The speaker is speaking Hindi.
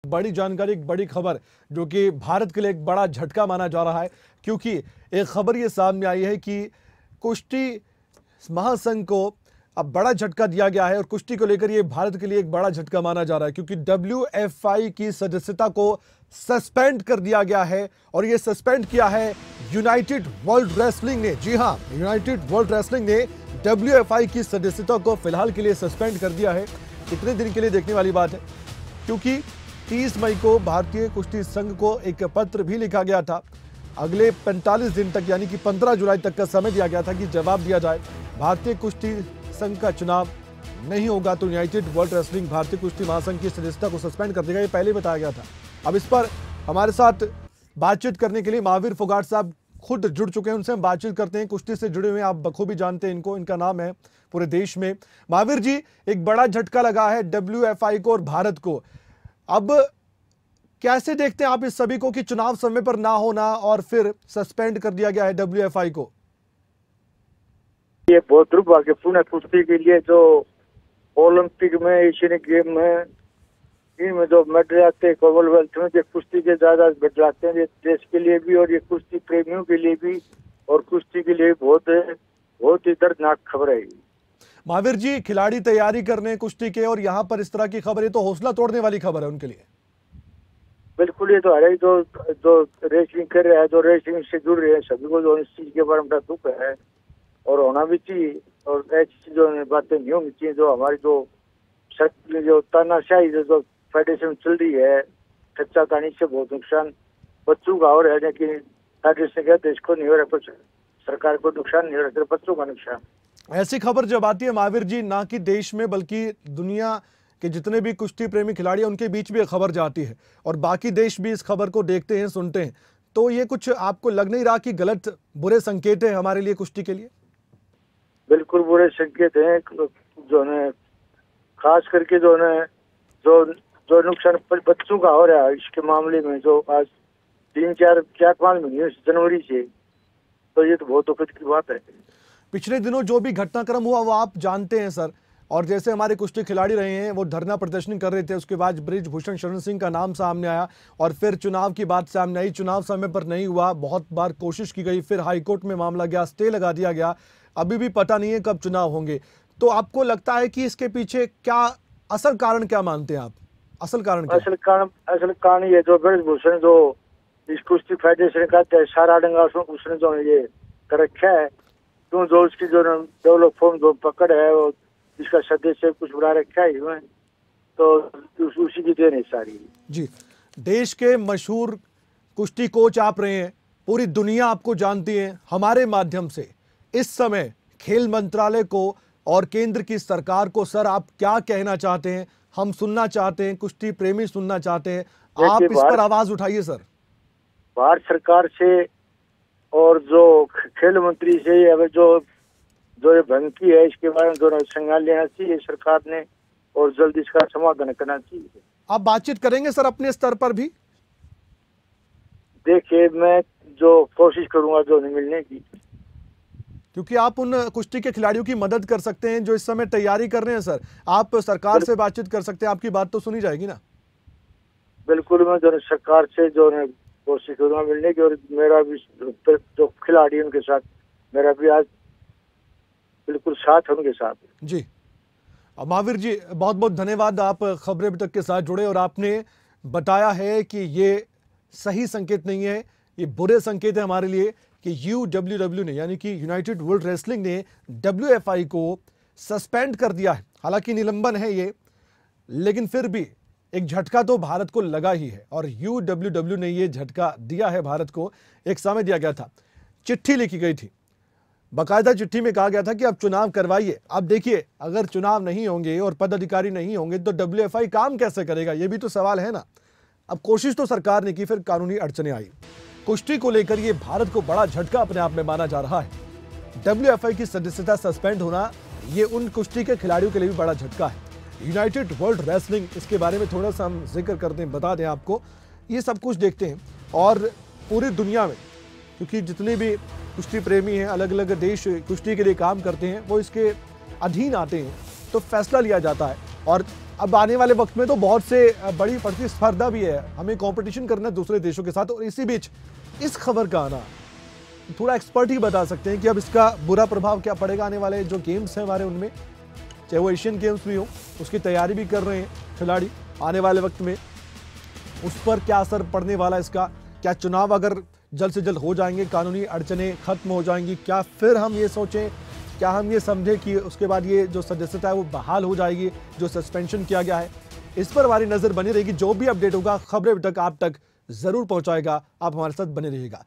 बड़ी जानकारी, एक बड़ी खबर जो कि भारत के लिए एक बड़ा झटका माना जा रहा है, क्योंकि एक खबर ये सामने आई है कि कुश्ती महासंघ को अब बड़ा झटका दिया गया है और कुश्ती को लेकर ये भारत के लिए एक बड़ा झटका माना जा रहा है, क्योंकि WFI की सदस्यता को सस्पेंड कर दिया गया है और ये सस्पेंड किया है यूनाइटेड वर्ल्ड रेसलिंग ने। जी हां, यूनाइटेड वर्ल्ड रेसलिंग ने WFI की सदस्यता को फिलहाल के लिए सस्पेंड कर दिया है। कितने दिन के लिए देखने वाली बात है, क्योंकि 30 मई को भारतीय कुश्ती संघ को एक पत्र भी लिखा गया था। अगले 45 दिन तक यानी कि 15 जुलाई तक का समय दिया गया था कि जवाब दिया जाए। भारतीय कुश्ती संघ का चुनाव नहीं होगा तो यूनाइटेड वर्ल्ड रेसलिंग भारतीय कुश्ती महासंघ की सदस्यता को सस्पेंड कर देगा, ये पहले बताया गया था। अब इस पर हमारे साथ बातचीत करने के लिए महावीर फोगाट साहब खुद जुड़ चुके हैं, उनसे हम बातचीत करते हैं। कुश्ती से जुड़े हुए आप बखूबी जानते हैं इनको, इनका नाम है पूरे देश में। महावीर जी, एक बड़ा झटका लगा है WFI को और भारत को। अब कैसे देखते हैं आप इस सभी को कि चुनाव समय पर ना होना और फिर सस्पेंड कर दिया गया है WFI को? ये बहुत दुर्भाग्यपूर्ण है कुश्ती के लिए। जो ओलंपिक में, एशियन गेम में, इनमें जो मेडल आते हैं, कॉमनवेल्थ में, ये कुश्ती के ज्यादा मेडल आते हैं। ये देश के लिए भी और ये कुश्ती प्रेमियों के लिए भी और कुश्ती के लिए बहुत ही दर्दनाक खबर है। महावीर जी, खिलाड़ी तैयारी करने कुश्ती के और यहाँ पर इस तरह की खबर, ये तो हौसला तोड़ने वाली खबर है उनके लिए। बिल्कुल, ये तो है जो रेसलिंग कर रहे हैं, जो रेसलिंग से जुड़ रहे हैं, सभी को जो इस चीज के बारे में बड़ा दुख है और होना भी चाहिए। और ऐसी जो बातें नहीं होनी चाहिए। जो हमारी जो तानाशाही जो फेडरेशन चल रही है, सच्चा कहानी से बहुत नुकसान बच्चों का हो रहा है, लेकिन फेडरेशन का देश को नहीं हो रहा, सरकार को नुकसान नहीं हो रहा, बच्चों का नुकसान। ऐसी खबर जब आती है महावीर जी, ना कि देश में बल्कि दुनिया के जितने भी कुश्ती प्रेमी खिलाड़ी हैं उनके बीच भी खबर जाती है और बाकी देश भी इस खबर को देखते हैं, सुनते हैं, तो ये कुछ आपको लग नहीं रहा कि गलत, बुरे संकेत है हमारे लिए, कुश्ती के लिए? बिल्कुल बुरे संकेत हैं। जो है खास करके जो नुकसान बच्चों का हो रहा है इसके मामले में, जो आज 3-4-5 महीने जनवरी से, तो ये तो बहुत दुखद की बात है। पिछले दिनों जो भी घटनाक्रम हुआ वो आप जानते हैं सर, और जैसे हमारे कुश्ती खिलाड़ी रहे हैं वो धरना प्रदर्शन कर रहे थे, उसके बाद बृजभूषण शरण सिंह का नाम सामने आया और फिर चुनाव की बात सामने आई। चुनाव समय पर नहीं हुआ, बहुत बार कोशिश की गई, फिर हाईकोर्ट में मामला गया, स्टे लगा दिया गया, अभी भी पता नहीं है कब चुनाव होंगे। तो आपको लगता है कि इसके पीछे क्या असल कारण, क्या मानते हैं आप? असल कारण क्या? असल कारण ये जो बृजभूषण जो इस कुश्ती फेडरेशन का सारा डंगा उसने जो ये कर रखा है, तो जो उसकी जो डेवलप फॉर्म जो पकड़ है वो इसका सदस्य कुछ बना रखा है, तो उसी की देन है सारी। जी, देश के मशहूर कुश्ती कोच आप रहे हैं, पूरी दुनिया आपको जानती है। हमारे माध्यम से इस समय खेल मंत्रालय को और केंद्र की सरकार को सर आप क्या कहना चाहते हैं? हम सुनना चाहते हैं, कुश्ती प्रेमी सुनना चाहते हैं, आप इस पर आवाज उठाइए सर। भारत सरकार से और जो खेल मंत्री से अब जो ये भंगी है, इसके बारे में दोनों संज्ञान लेना चाहिए सरकार ने और जल्दी इसका समाधान करना चाहिए। आप बातचीत करेंगे सर अपने स्तर पर भी? देखिए, मैं जो कोशिश करूंगा जो नहीं मिलने की, क्योंकि आप उन कुश्ती के खिलाड़ियों की मदद कर सकते हैं जो इस समय तैयारी कर रहे हैं सर। आप सरकार से बातचीत कर सकते हैं, आपकी बात तो सुनी जाएगी ना? बिल्कुल, मैं जो सरकार से जो है कोशिश करूंगा मिलने की, और मेरा भी जो खिलाड़ी उनके साथ मेरा भी आज बिल्कुल साथ है उनके साथ। जी महावीर जी, बहुत बहुत धन्यवाद, आप खबरें अभी तक के साथ जुड़े और आपने बताया है कि ये सही संकेत नहीं है, ये बुरे संकेत है हमारे लिए कि UWW ने यानी कि यूनाइटेड वर्ल्ड रेसलिंग ने WFI को सस्पेंड कर दिया है। हालांकि निलंबन है ये, लेकिन फिर भी एक झटका तो भारत को लगा ही है और UWW ने ये झटका दिया है भारत को। एक समय दिया गया था, चिट्ठी लिखी गई थी, बाकायदा चिट्ठी में कहा गया था कि अब चुनाव करवाइए। अब देखिए, अगर चुनाव नहीं होंगे और पदाधिकारी नहीं होंगे तो WFI काम कैसे करेगा, ये भी तो सवाल है ना। अब कोशिश तो सरकार ने की, फिर कानूनी अड़चने आई। कुश्ती को लेकर ये भारत को बड़ा झटका अपने आप में माना जा रहा है। WFI की सदस्यता सस्पेंड होना ये उन कुश्ती के खिलाड़ियों के लिए भी बड़ा झटका है। यूनाइटेड वर्ल्ड रेसलिंग, इसके बारे में थोड़ा सा हम जिक्र करते हैं, बता दें आपको, ये सब कुछ देखते हैं और पूरी दुनिया में, क्योंकि जितने भी कुश्ती प्रेमी हैं, अलग अलग देश कुश्ती के लिए काम करते हैं, वो इसके अधीन आते हैं, तो फैसला लिया जाता है और अब आने वाले वक्त में तो बहुत से बड़ी प्रतिस्पर्धा भी है, हमें कंपटीशन करना है दूसरे देशों के साथ। और इसी बीच इस खबर का आना, थोड़ा एक्सपर्ट ही बता सकते हैं कि अब इसका बुरा प्रभाव क्या पड़ेगा आने वाले जो गेम्स हैं हमारे उनमें, चाहे वो एशियन गेम्स भी हो, उसकी तैयारी भी कर रहे हैं खिलाड़ी आने वाले वक्त में, उस पर क्या असर पड़ने वाला है इसका। क्या चुनाव अगर जल्द से जल्द हो जाएंगे, कानूनी अड़चनें खत्म हो जाएंगी, क्या फिर हम ये सोचें, क्या हम ये समझें कि उसके बाद ये जो सदस्यता है वो बहाल हो जाएगी, जो सस्पेंशन किया गया है। इस पर हमारी नजर बनी रहेगी। जो भी अपडेट होगा खबरें तक आप तक जरूर पहुंचाएगा। आप हमारे साथ बने रहिएगा।